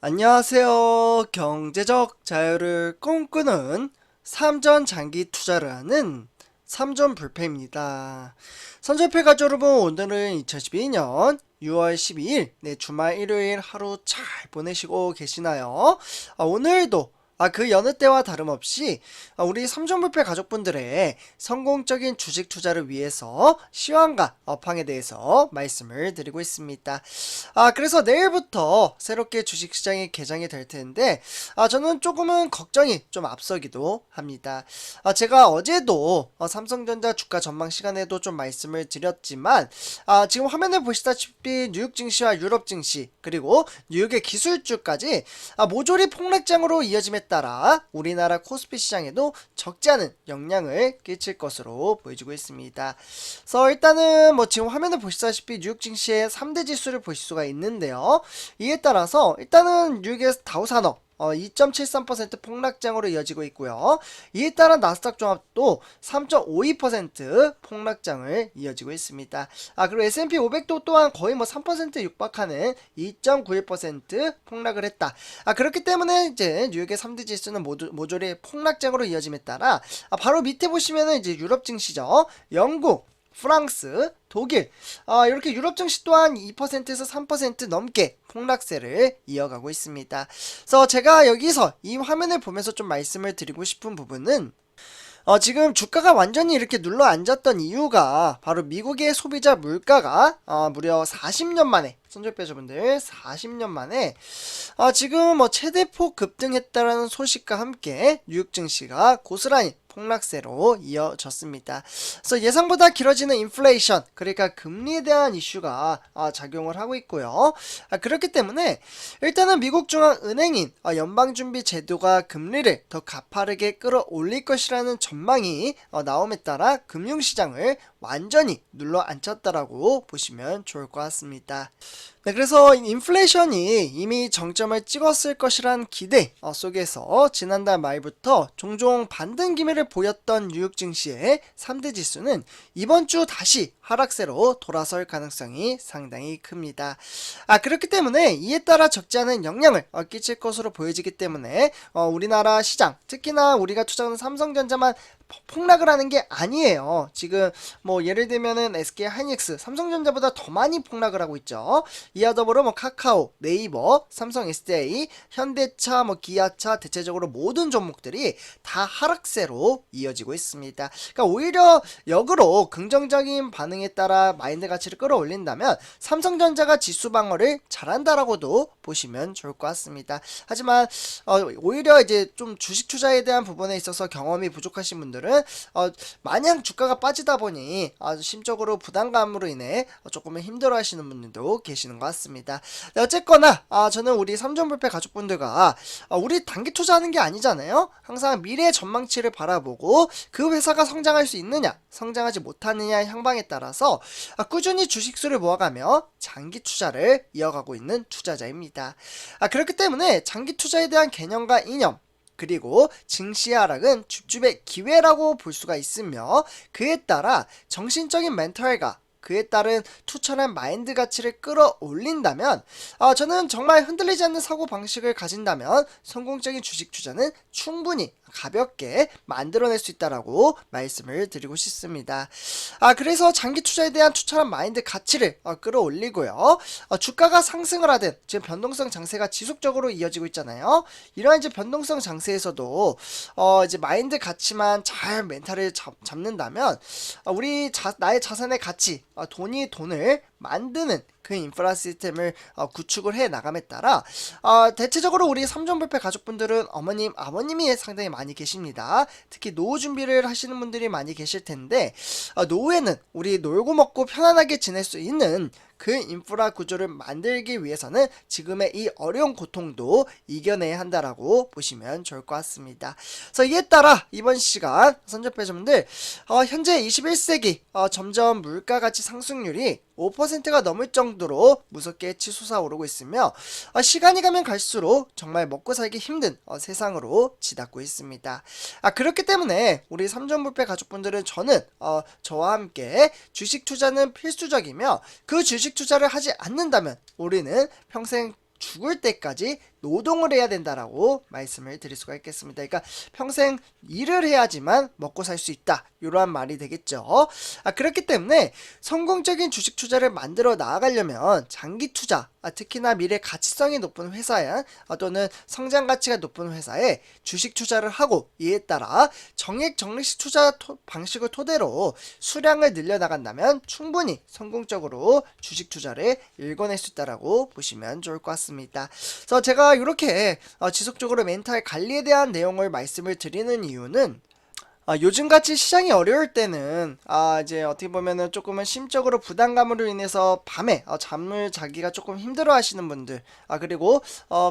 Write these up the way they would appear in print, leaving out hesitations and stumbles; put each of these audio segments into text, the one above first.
안녕하세요. 경제적 자유를 꿈꾸는 삼전 장기 투자를 하는 삼전 불패입니다. 선전패 가족 여러분, 오늘은 2012년 6월 12일 주말 일요일 하루 잘 보내시고 계시나요? 오늘도 그 여느 때와 다름없이 우리 삼전불패 가족분들의 성공적인 주식 투자를 위해서 시황과 업황에 대해서 말씀을 드리고 있습니다. 그래서 내일부터 새롭게 주식시장이 개장이 될 텐데 저는 조금은 걱정이 좀 앞서기도 합니다. 제가 어제도 삼성전자 주가 전망 시간에도 좀 말씀을 드렸지만 지금 화면에 보시다시피 뉴욕 증시와 유럽 증시 그리고 뉴욕의 기술주까지 모조리 폭락장으로 이어짐에 따라 우리나라 코스피 시장에도 적지 않은 영향을 끼칠 것으로 보여지고 있습니다. 그래서 일단은 지금 화면에 보시다시피 뉴욕 증시의 3대 지수를 보실 수가 있는데요. 이에 따라서 일단은 뉴욕의 다우산업 2.73% 폭락장으로 이어지고 있고요. 이에 따라 나스닥 종합도 3.52% 폭락장을 이어지고 있습니다. 그리고 S&P 500도 또한 거의 3% 육박하는 2.91% 폭락을 했다. 그렇기 때문에 이제 뉴욕의 3대 지수는 모조리 폭락장으로 이어짐에 따라 바로 밑에 보시면은 이제 유럽 증시죠. 영국, 프랑스, 독일 이렇게 유럽 증시 또한 2%에서 3% 넘게 폭락세를 이어가고 있습니다. 그래서 제가 여기서 이 화면을 보면서 좀 말씀을 드리고 싶은 부분은 지금 주가가 완전히 이렇게 눌러 앉았던 이유가 바로 미국의 소비자 물가가 무려 40년 만에 선전배저분들 40년 만에 지금 최대폭 급등했다라는 소식과 함께 뉴욕 증시가 고스란히 폭락세로 이어졌습니다. 그래서 예상보다 길어지는 인플레이션, 그러니까 금리에 대한 이슈가 작용을 하고 있고요. 그렇기 때문에 일단은 미국 중앙은행인 연방준비제도가 금리를 더 가파르게 끌어올릴 것이라는 전망이 나옴에 따라 금융시장을 완전히 눌러 앉혔다라고 보시면 좋을 것 같습니다. 그래서 인플레이션이 이미 정점을 찍었을 것이란 기대 속에서 지난달 말부터 종종 반등 기미를 보였던 뉴욕 증시의 3대 지수는 이번 주 다시 하락세로 돌아설 가능성이 상당히 큽니다. 그렇기 때문에 이에 따라 적지 않은 영향을 끼칠 것으로 보여지기 때문에 우리나라 시장, 특히나 우리가 투자하는 삼성전자만 폭락을 하는 게 아니에요. 지금 예를 들면은 SK 하이닉스, 삼성전자보다 더 많이 폭락을 하고 있죠. 이와 더불어 카카오, 네이버, 삼성 SDI, 현대차, 기아차, 대체적으로 모든 종목들이 다 하락세로 이어지고 있습니다. 그러니까 오히려 역으로 긍정적인 반응에 따라 마인드 가치를 끌어올린다면 삼성전자가 지수 방어를 잘한다라고도 보시면 좋을 것 같습니다. 하지만 오히려 이제 좀 주식 투자에 대한 부분에 있어서 경험이 부족하신 분들은 마냥 주가가 빠지다 보니 심적으로 부담감으로 인해 조금은 힘들어하시는 분들도 계시는 것 같습니다. 어쨌거나 저는 우리 삼전불패 가족분들과 우리 단기 투자하는 게 아니잖아요. 항상 미래 전망치를 바라보고 그 회사가 성장할 수 있느냐 성장하지 못하느냐의 향방에 따라서 꾸준히 주식수를 모아가며 장기 투자를 이어가고 있는 투자자입니다. 그렇기 때문에 장기 투자에 대한 개념과 이념 그리고 증시 하락은 줍줍의 기회라고 볼 수가 있으며 그에 따라 정신적인 멘탈과 그에 따른 투철한 마인드 가치를 끌어올린다면 저는 정말 흔들리지 않는 사고방식을 가진다면 성공적인 주식 투자는 충분히 가볍게 만들어낼 수 있다라고 말씀을 드리고 싶습니다. 그래서 장기 투자에 대한 투철한 마인드 가치를 끌어올리고요. 주가가 상승을 하든 지금 변동성 장세가 지속적으로 이어지고 있잖아요. 이러한 이제 변동성 장세에서도 이제 마인드 가치만 잘 멘탈을 잡는다면 우리 나의 자산의 가치, 돈을 만드는 그 인프라 시스템을 구축을 해 나감에 따라 대체적으로 우리 삼전불패 가족분들은 어머님, 아버님이 상당히 많이 계십니다. 특히 노후 준비를 하시는 분들이 많이 계실 텐데 노후에는 우리 놀고 먹고 편안하게 지낼 수 있는 그 인프라 구조를 만들기 위해서는 지금의 이 어려운 고통도 이겨내야 한다라고 보시면 좋을 것 같습니다. 그래서 이에 따라 이번 시간 선접해주분들 현재 21세기 점점 물가가치 상승률이 5%가 넘을 정도로 무섭게 치솟아오르고 있으며 시간이 가면 갈수록 정말 먹고 살기 힘든 세상으로 치닫고 있습니다. 그렇기 때문에 우리 삼전불패 가족분들은 저와 함께 주식 투자는 필수적이며 그 주식 투자를 하지 않는다면 우리는 평생 죽을 때까지 노동을 해야 된다라고 말씀을 드릴 수가 있겠습니다. 그러니까 평생 일을 해야지만 먹고 살 수 있다, 이러한 말이 되겠죠. 그렇기 때문에 성공적인 주식 투자를 만들어 나아가려면 장기 투자, 특히나 미래 가치성이 높은 회사야 또는 성장 가치가 높은 회사에 주식 투자를 하고, 이에 따라 정액 적립식 투자 방식을 토대로 수량을 늘려나간다면 충분히 성공적으로 주식 투자를 읽어낼 수 있다라고 보시면 좋을 것 같습니다. 그래서 제가 이렇게 지속적으로 멘탈 관리에 대한 내용을 말씀을 드리는 이유는 요즘같이 시장이 어려울 때는 이제 어떻게 보면은 조금은 심적으로 부담감으로 인해서 밤에 잠을 자기가 조금 힘들어 하시는 분들, 그리고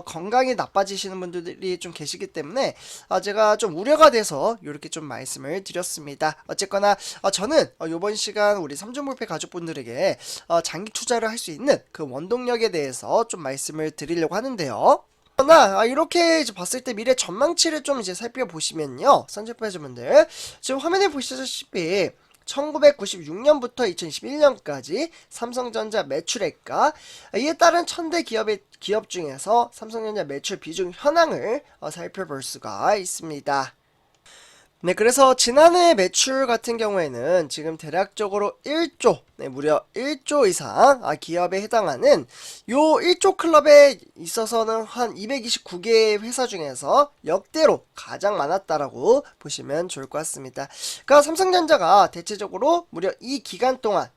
건강이 나빠지시는 분들이 좀 계시기 때문에 제가 좀 우려가 돼서 이렇게 좀 말씀을 드렸습니다. 어쨌거나 저는 요번 시간 우리 삼전불패 가족분들에게 장기 투자를 할 수 있는 그 원동력에 대해서 좀 말씀을 드리려고 하는데요. 그러나 이렇게 이제 봤을 때 미래 전망치를 좀 이제 살펴보시면요, 선제파이저분들 지금 화면에 보시다시피 1996년부터 2021년까지 삼성전자 매출액과 이에 따른 1000대 기업 중에서 삼성전자 매출 비중 현황을 살펴볼 수가 있습니다. 네, 그래서 지난해 매출 같은 경우에는 지금 대략적으로 1조, 무려 1조 이상 기업에 해당하는 요 1조 클럽에 있어서는 한 229개의 회사 중에서 역대로 가장 많았다라고 보시면 좋을 것 같습니다. 그러니까 삼성전자가 대체적으로 무려 이 기간 동안,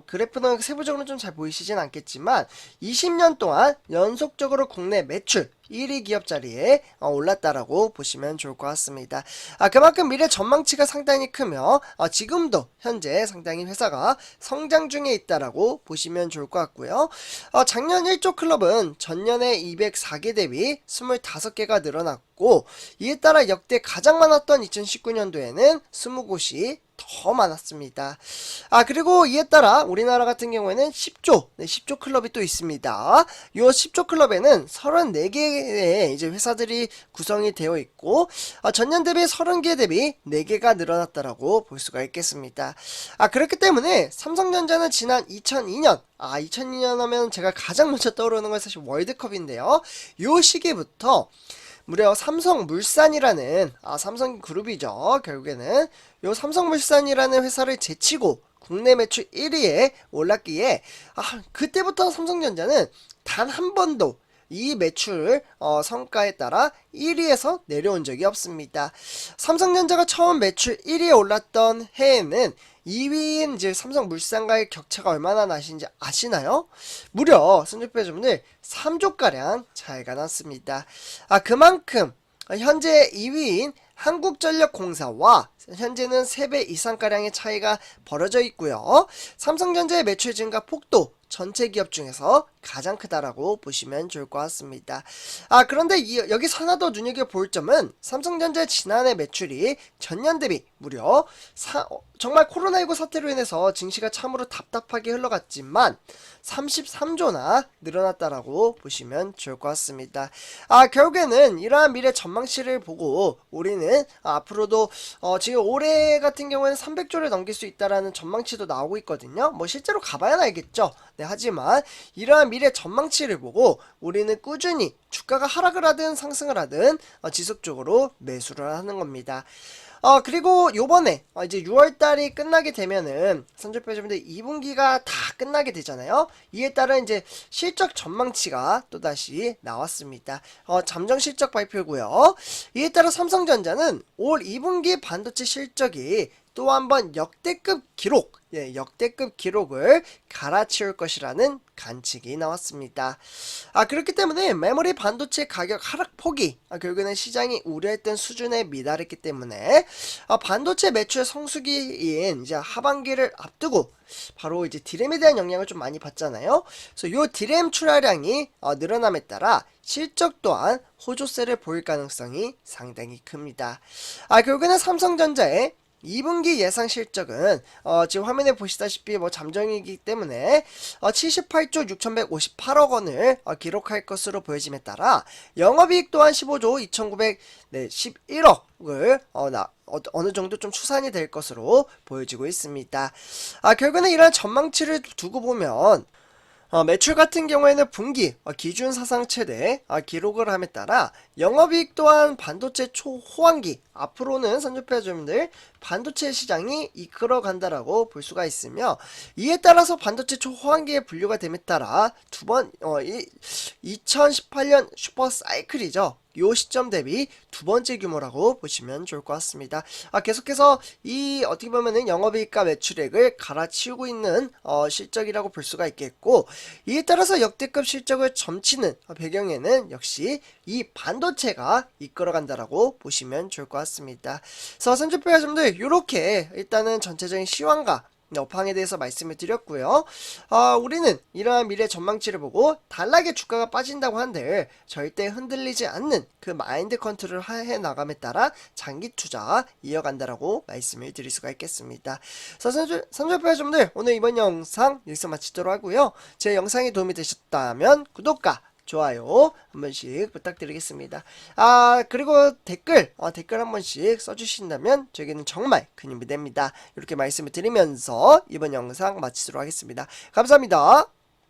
그래프는 세부적으로 좀 잘 보이시진 않겠지만 20년 동안 연속적으로 국내 매출 1위 기업 자리에 올랐다라고 보시면 좋을 것 같습니다. 그만큼 미래 전망치가 상당히 크며 지금도 현재 상당히 회사가 성장 중에 있다라고 보시면 좋을 것 같고요. 작년 1조 클럽은 전년에 204개 대비 25개가 늘어났고, 이에 따라 역대 가장 많았던 2019년도에는 20곳이 더 많았습니다. 그리고 이에 따라 우리나라 같은 경우에는 10조 클럽이 또 있습니다. 이 10조 클럽에는 34개의 이제 회사들이 구성이 되어 있고, 전년 대비 30개 대비 4개가 늘어났다라고 볼 수가 있겠습니다. 그렇기 때문에 삼성전자는 지난 2002년 2002년 하면 제가 가장 먼저 떠오르는 건 사실 월드컵인데요. 요 시기부터 무려 삼성물산이라는 삼성그룹이죠. 결국에는 요 삼성물산이라는 회사를 제치고 국내 매출 1위에 올랐기에 그때부터 삼성전자는 단 한 번도 이 매출 성과에 따라 1위에서 내려온 적이 없습니다. 삼성전자가 처음 매출 1위에 올랐던 해에는 2위인 이제 삼성물산과의 격차가 얼마나 나시는지 아시나요? 무려 선주표자분들 3조가량 차이가 났습니다. 그만큼 현재 2위인 한국전력공사와 현재는 3배 이상가량의 차이가 벌어져 있고요. 삼성전자의 매출 증가 폭도 전체 기업 중에서 가장 크다라고 보시면 좋을 것 같습니다. 그런데 여기서 하나 더 눈여겨볼 점은 삼성전자의 지난해 매출이 전년 대비 무려 정말 코로나19 사태로 인해서 증시가 참으로 답답하게 흘러갔지만 33조나 늘어났다라고 보시면 좋을 것 같습니다. 결국에는 이러한 미래 전망치를 보고 우리는 앞으로도 지금 올해 같은 경우에는 300조를 넘길 수 있다라는 전망치도 나오고 있거든요. 뭐 실제로 가봐야 알겠죠. 하지만 이러한 미래 전망치를 보고 우리는 꾸준히 주가가 하락을 하든 상승을 하든 지속적으로 매수를 하는 겁니다. 그리고 요번에 이제 6월달이 끝나게 되면은 선조표자분들 2분기가 다 끝나게 되잖아요. 이에 따른 이제 실적 전망치가 또다시 나왔습니다. 잠정 실적 발표고요. 이에 따라 삼성전자는 올 2분기 반도체 실적이 또 한 번 역대급 기록, 역대급 기록을 갈아치울 것이라는 관측이 나왔습니다. 그렇기 때문에 메모리 반도체 가격 하락폭이 결국에는 시장이 우려했던 수준에 미달했기 때문에 반도체 매출 성수기인 이제 하반기를 앞두고 바로 이제 디램에 대한 영향을 좀 많이 받잖아요. 그래서 요 디램 출하량이 늘어남에 따라 실적 또한 호조세를 보일 가능성이 상당히 큽니다. 결국에는 삼성전자의 2분기 예상 실적은 지금 화면에 보시다시피 잠정이기 때문에 78조 6158억 원을 기록할 것으로 보여짐에 따라 영업이익 또한 15조 2911억을 어느 정도 좀 추산이 될 것으로 보여지고 있습니다. 결국에는 이러한 전망치를 두고 보면 매출 같은 경우에는 분기 기준 사상 최대 기록을 함에 따라 영업이익 또한 반도체 초호황기, 앞으로는 선조폐자주님들 반도체 시장이 이끌어 간다라고 볼 수가 있으며, 이에 따라서 반도체 초호황기에 분류가 됨에 따라 2018년 슈퍼 사이클이죠. 요 시점 대비 두 번째 규모라고 보시면 좋을 것 같습니다. 계속해서 이 어떻게 보면은 영업이익과 매출액을 갈아치우고 있는 실적이라고 볼 수가 있겠고, 이에 따라서 역대급 실적을 점치는 배경에는 역시 이 반도체가 이끌어간다라고 보시면 좋을 것 같습니다. 그래서 선주표자님들 이렇게 일단은 전체적인 시황과 업황에 대해서 말씀을 드렸고요. 우리는 이러한 미래 전망치를 보고 단락에 주가가 빠진다고 한들 절대 흔들리지 않는 그 마인드 컨트롤을 해 나감에 따라 장기 투자 이어간다라고 말씀을 드릴 수가 있겠습니다. 선조표자님들 오늘 이번 영상 여기서 마치도록 하고요. 제 영상이 도움이 되셨다면 구독과 좋아요 한 번씩 부탁드리겠습니다. 그리고 댓글 한 번씩 써주신다면 저에게는 정말 큰 힘이 됩니다. 이렇게 말씀을 드리면서 이번 영상 마치도록 하겠습니다. 감사합니다.